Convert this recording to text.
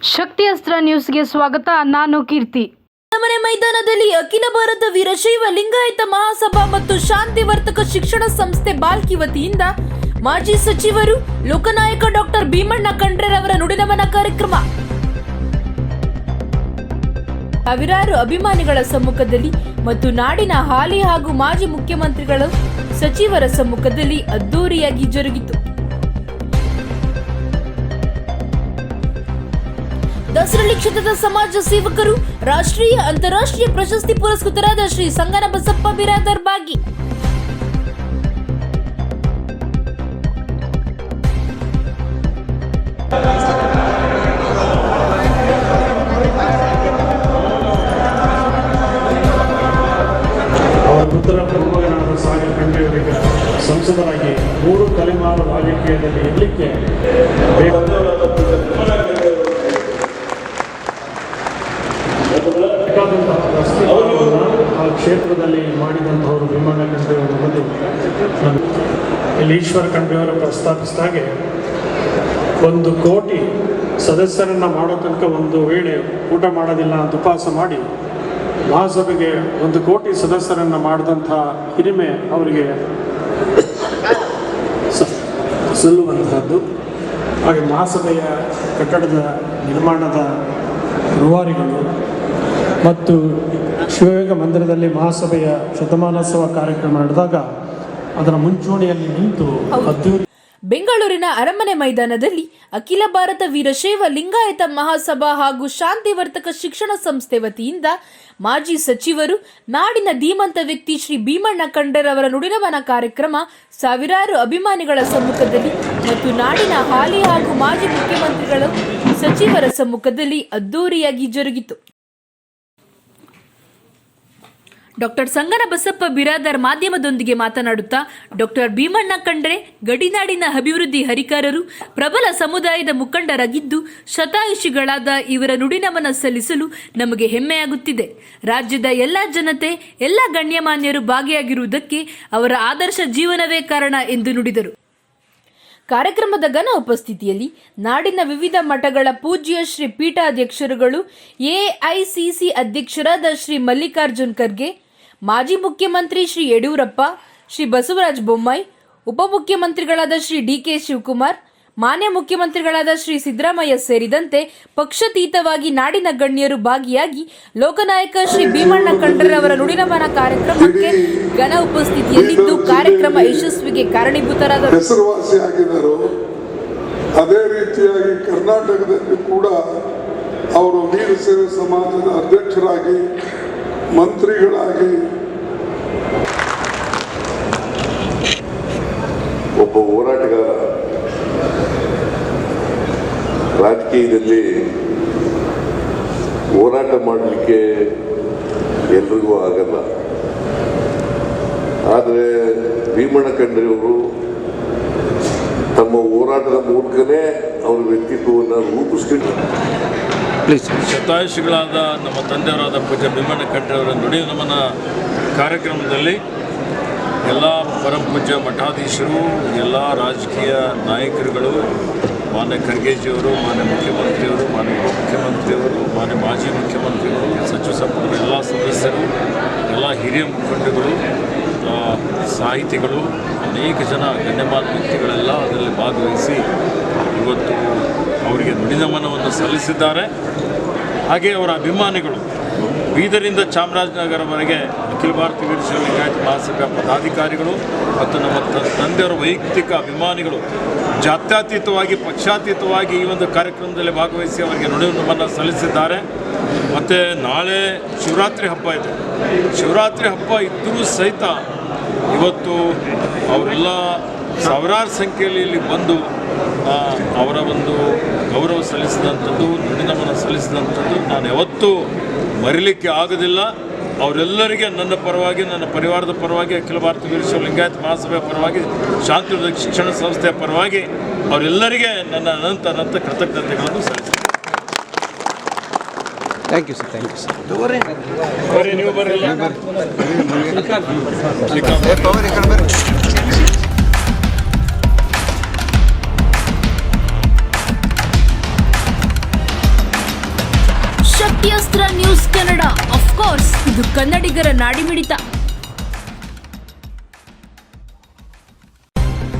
ಶಕ್ತಿ ಅಸ್ತ್ರ ನ್ಯೂಸ್ಗೆ ಸ್ವಾಗತ. ನಾನು ಕೀರ್ತಿ. ಅರಮನೆ ಮೈದಾನದಲ್ಲಿ ಅಖಿಲ ಭಾರತ ವೀರಶೈವ ಲಿಂಗಾಯತ ಮಹಾಸಭಾ ಮತ್ತು ಶಾಂತಿವರ್ತಕ ಶಿಕ್ಷಣ ಸಂಸ್ಥೆ ಬಾಲ್ಕಿ ವತಿಯಿಂದ ಮಾಜಿ ಸಚಿವರು ಲೋಕನಾಯಕ ಡಾಕ್ಟರ್ ಭೀಮಣ್ಣ ಖಂಡ್ರೆರವರ ನುಡಿನಮನ ಕಾರ್ಯಕ್ರಮ ಸಾವಿರಾರು ಅಭಿಮಾನಿಗಳ ಸಮ್ಮುಖದಲ್ಲಿ ಮತ್ತು ನಾಡಿನ ಹಾಲಿ ಹಾಗೂ ಮಾಜಿ ಮುಖ್ಯಮಂತ್ರಿಗಳು ಸಚಿವರ ಸಮ್ಮುಖದಲ್ಲಿ ಅದ್ದೂರಿಯಾಗಿ ಜರುಗಿತು. ದಸರಳ್ಳಿ ಕ್ಷೇತ್ರದ ಸಮಾಜ ಸೇವಕರು ರಾಷ್ಟ್ರೀಯ ಅಂತಾರಾಷ್ಟ್ರೀಯ ಪ್ರಶಸ್ತಿ ಪುರಸ್ಕೃತರಾದ ಶ್ರೀ ಸಂಗನ ಬಸಪ್ಪ ಬಿರಾದರ್ ಭಾಗಿ, ಉತ್ತರ ಪೂರ್ವನಾದ ಸಾಗರ್ ಖಂಡ್ರೆಯವರಿಗೆ ಸಂಸದರಾಗಿ 3 ತಲೆಮಾರು ರಾಜಕೀಯದಲ್ಲಿ ಇರಲಿಕ್ಕೆ ಆ ಕ್ಷೇತ್ರದಲ್ಲಿ ಮಾಡಿದಂಥವರು ಭೀಮಣ್ಣ ಖಂಡ್ರೆಯವರು ಬಂದು ಇಲ್ಲಿ ಈಶ್ವರ ಖಂಡ್ರೆಯವರು ಪ್ರಸ್ತಾಪಿಸಿದಾಗೆ 1 ಕೋಟಿ ಸದಸ್ಯರನ್ನು ಮಾಡೋ ತನಕ ಒಂದು ವೇಳೆ ಊಟ ಮಾಡೋದಿಲ್ಲ ಅಂತ ಉಪವಾಸ ಮಾಡಿ ಮಹಾಸಭೆಗೆ 1 ಕೋಟಿ ಸದಸ್ಯರನ್ನು ಮಾಡಿದಂಥ ಹಿರಿಮೆ ಅವರಿಗೆ ಸಲ್ಲುವಂತಹದ್ದು. ಹಾಗೆ ಮಹಾಸಭೆಯ ಕಟ್ಟಡದ ನಿರ್ಮಾಣದ ರೂವಾರಿಗಳು ಮತ್ತು ಶಿವಯೋಗ ಮಂದಿರದಲ್ಲಿ ಮಹಾಸಭೆಯ ಶತಮಾನೋತ್ಸವ ಕಾರ್ಯಕ್ರಮ ನಡೆದಾಗ ಅದರ ಮುಂಚೂಣಿಯಲ್ಲಿ ನಿಂತು ಅದ್ದೂರಿ. ಬೆಂಗಳೂರಿನ ಅರಮನೆ ಮೈದಾನದಲ್ಲಿ ಅಖಿಲ ಭಾರತ ವೀರಶೈವ ಲಿಂಗಾಯತ ಮಹಾಸಭಾ ಹಾಗೂ ಶಾಂತಿವರ್ತಕ ಶಿಕ್ಷಣ ಸಂಸ್ಥೆ ವತಿಯಿಂದ ಮಾಜಿ ಸಚಿವರು ನಾಡಿನ ಧೀಮಂತ ವ್ಯಕ್ತಿ ಶ್ರೀ ಭೀಮಣ್ಣ ಖಂಡ್ರೆರವರ ನುಡಿನಮನ ಕಾರ್ಯಕ್ರಮ ಸಾವಿರಾರು ಅಭಿಮಾನಿಗಳ ಸಮ್ಮುಖದಲ್ಲಿ ಮತ್ತು ನಾಡಿನ ಹಾಲಿ ಹಾಗೂ ಮಾಜಿ ಮುಖ್ಯಮಂತ್ರಿಗಳು ಸಚಿವರ ಸಮ್ಮುಖದಲ್ಲಿ ಅದ್ದೂರಿಯಾಗಿ ಜರುಗಿತು. ಡಾಕ್ಟರ್ ಸಂಗನ ಬಸಪ್ಪ ಬಿರಾದರ್ ಮಾಧ್ಯಮದೊಂದಿಗೆ ಮಾತನಾಡುತ್ತಾ ಡಾಕ್ಟರ್ ಭೀಮಣ್ಣ ಖಂಡ್ರೆ ಗಡಿನಾಡಿನ ಅಭಿವೃದ್ಧಿ ಹರಿಕಾರರು, ಪ್ರಬಲ ಸಮುದಾಯದ ಮುಖಂಡರಾಗಿದ್ದು ಶತಾಯುಷಿಗಳಾದ ಇವರ ನುಡಿನಮನ ಸಲ್ಲಿಸಲು ನಮಗೆ ಹೆಮ್ಮೆಯಾಗುತ್ತಿದೆ. ರಾಜ್ಯದ ಎಲ್ಲ ಜನತೆ, ಎಲ್ಲ ಗಣ್ಯಮಾನ್ಯರು ಭಾಗಿಯಾಗಿರುವುದಕ್ಕೆ ಅವರ ಆದರ್ಶ ಜೀವನವೇ ಕಾರಣ ಎಂದು ನುಡಿದರು. ಕಾರ್ಯಕ್ರಮದ ಘನ ಉಪಸ್ಥಿತಿಯಲ್ಲಿ ನಾಡಿನ ವಿವಿಧ ಮಠಗಳ ಪೂಜ್ಯ ಶ್ರೀ ಪೀಠಾಧ್ಯಕ್ಷರುಗಳು, ಎಐಸಿಸಿ ಅಧ್ಯಕ್ಷರಾದ ಶ್ರೀ ಮಲ್ಲಿಕಾರ್ಜುನ್ ಖರ್ಗೆ, ಮಾಜಿ ಮುಖ್ಯಮಂತ್ರಿ ಶ್ರೀ ಯಡಿಯೂರಪ್ಪ, ಶ್ರೀ ಬಸವರಾಜ ಬೊಮ್ಮಾಯಿ, ಉಪಮುಖ್ಯಮಂತ್ರಿಗಳಾದ ಶ್ರೀ ಡಿಕೆ ಶಿವಕುಮಾರ್, ಮಾನ್ಯ ಮುಖ್ಯಮಂತ್ರಿಗಳಾದ ಶ್ರೀ ಸಿದ್ದರಾಮಯ್ಯ ಸೇರಿದಂತೆ ಪಕ್ಷಾತೀತವಾಗಿ ನಾಡಿನ ಗಣ್ಯರು ಭಾಗಿಯಾಗಿ ಲೋಕನಾಯಕ ಶ್ರೀ ಭೀಮಣ್ಣ ಖಂಡ್ರೆರವರ ನುಡಿನಮನ ಕಾರ್ಯಕ್ರಮಕ್ಕೆ ಘನ ಉಪಸ್ಥಿತಿಯಲ್ಲಿದ್ದು ಕಾರ್ಯಕ್ರಮ ಯಶಸ್ವಿಗೆ ಕಾರಣೀಭೂತರಾದರು. ಹೆಸರುವಾಸಿಯಾಗಿದ್ದರು. ಅದೇ ರೀತಿಯಾಗಿ ಕರ್ನಾಟಕದಲ್ಲಿ ಕೂಡ ಅವರು ವೀರಶೈವ ಸಮಾಜದ ಅಧ್ಯಕ್ಷರಾಗಿ, ಮಂತ್ರಿಗಳಾಗಿ, ಒಬ್ಬ ಹೋರಾಟಗಾರ. ರಾಜಕೀಯದಲ್ಲಿ ಹೋರಾಟ ಮಾಡಲಿಕ್ಕೆ ಎಲ್ರಿಗೂ ಆಗಲ್ಲ. ಆದರೆ ಭೀಮಣ್ಣ ಖಂಡ್ರೆಯವರು ತಮ್ಮ ಹೋರಾಟದ ಮೂಲಕನೇ ಅವರ ವ್ಯಕ್ತಿತ್ವವನ್ನು ರೂಪಿಸ್ತಿದ್ದಾರೆ. ಶತಾಯುಷಿಗಳಾದ ನಮ್ಮ ತಂದೆಯವರಾದ ಪೂಜ್ಯ ಭೀಮಣ್ಣ ಖಂಡ್ರೆಯವರ ನುಡಿನಮನ ಕಾರ್ಯಕ್ರಮದಲ್ಲಿ ಎಲ್ಲ ಪರಮ ಪೂಜ್ಯ ಮಠಾಧೀಶರು, ಎಲ್ಲ ರಾಜಕೀಯ ನಾಯಕರುಗಳು, ಮಾನ್ಯ ಖರ್ಗೆಜಿಯವರು, ಮಾನ್ಯ ಮುಖ್ಯಮಂತ್ರಿಯವರು, ಮಾನ್ಯ ಉಪಮುಖ್ಯಮಂತ್ರಿಯವರು, ಮಾನ್ಯ ಮಾಜಿ ಮುಖ್ಯಮಂತ್ರಿಗಳು, ಸಚಿವ ಸಂಪುಟದ ಎಲ್ಲ ಸದಸ್ಯರು, ಎಲ್ಲ ಹಿರಿಯ ಮುಖಂಡಗಳು, ಸಾಹಿತಿಗಳು, ಅನೇಕ ಜನ ಗಣ್ಯಮಾನ್ಯ ವ್ಯಕ್ತಿಗಳೆಲ್ಲ ಅದರಲ್ಲಿ ಭಾಗವಹಿಸಿ ಇವತ್ತು ಅವರಿಗೆ ನುಡಿನಮನವನ್ನು ಸಲ್ಲಿಸಿದ್ದಾರೆ. ಹಾಗೆ ಅವರ ಅಭಿಮಾನಿಗಳು ಬೀದರಿಂದ ಚಾಮರಾಜನಗರವರೆಗೆ ಅಖಿಲ ಭಾರತ ವೀರಶೈವ ಲಿಂಗಾಯತ ಮಹಾಸಭಾ ಪದಾಧಿಕಾರಿಗಳು ಮತ್ತು ನಮ್ಮ ತಂದೆಯವರ ವೈಯಕ್ತಿಕ ಅಭಿಮಾನಿಗಳು ಜಾತ್ಯತೀತವಾಗಿ, ಪಕ್ಷಾತೀತವಾಗಿ ಈ ಒಂದು ಕಾರ್ಯಕ್ರಮದಲ್ಲಿ ಭಾಗವಹಿಸಿ ಅವರಿಗೆ ನುಡಿನಮನ ಸಲ್ಲಿಸಿದ್ದಾರೆ. ಮತ್ತು ನಾಳೆ ಶಿವರಾತ್ರಿ ಹಬ್ಬ ಇದೆ. ಶಿವರಾತ್ರಿ ಹಬ್ಬ ಇದ್ದರೂ ಸಹಿತ ಇವತ್ತು ಅವರೆಲ್ಲ ಸಾವಿರಾರು ಸಂಖ್ಯೆಯಲ್ಲಿ ಇಲ್ಲಿ ಬಂದು ಅವರ ಒಂದು ಗೌರವ ಸಲ್ಲಿಸಿದಂಥದ್ದು, ನುಡಿನಮನ ಸಲ್ಲಿಸಿದಂಥದ್ದು ನಾನು ಯಾವತ್ತೂ ಮರಿಲಿಕ್ಕೆ ಆಗೋದಿಲ್ಲ. ಅವರೆಲ್ಲರಿಗೆ ನನ್ನ ಪರವಾಗಿ, ನನ್ನ ಪರಿವಾರದ ಪರವಾಗಿ, ಅಖಿಲ ಭಾರತ ವೀರಶೈವ ಲಿಂಗಾಯತ ಮಹಾಸಭೆಯ ಪರವಾಗಿ, ಶಾಂತಿವರ್ತಕ ಶಿಕ್ಷಣ ಸಂಸ್ಥೆಯ ಪರವಾಗಿ ಅವರೆಲ್ಲರಿಗೆ ನನ್ನ ಅನಂತ ಕೃತಜ್ಞತೆಗಳನ್ನು ಸಲ್ಲಿಸಿದೆ. Thank you sir. Thank you sir. ಬರ್ರಿ, ನೀವು ಬರ್ರಿ. ಗಟ್ಟಿಯಸ್ತ್ರ ನ್ಯೂಸ್ ಕನ್ನಡ, ಆಫ್ಕೋರ್ಸ್ ಇದು ಕನ್ನಡಿಗರ ನಾಡಿಮಿಡಿತ.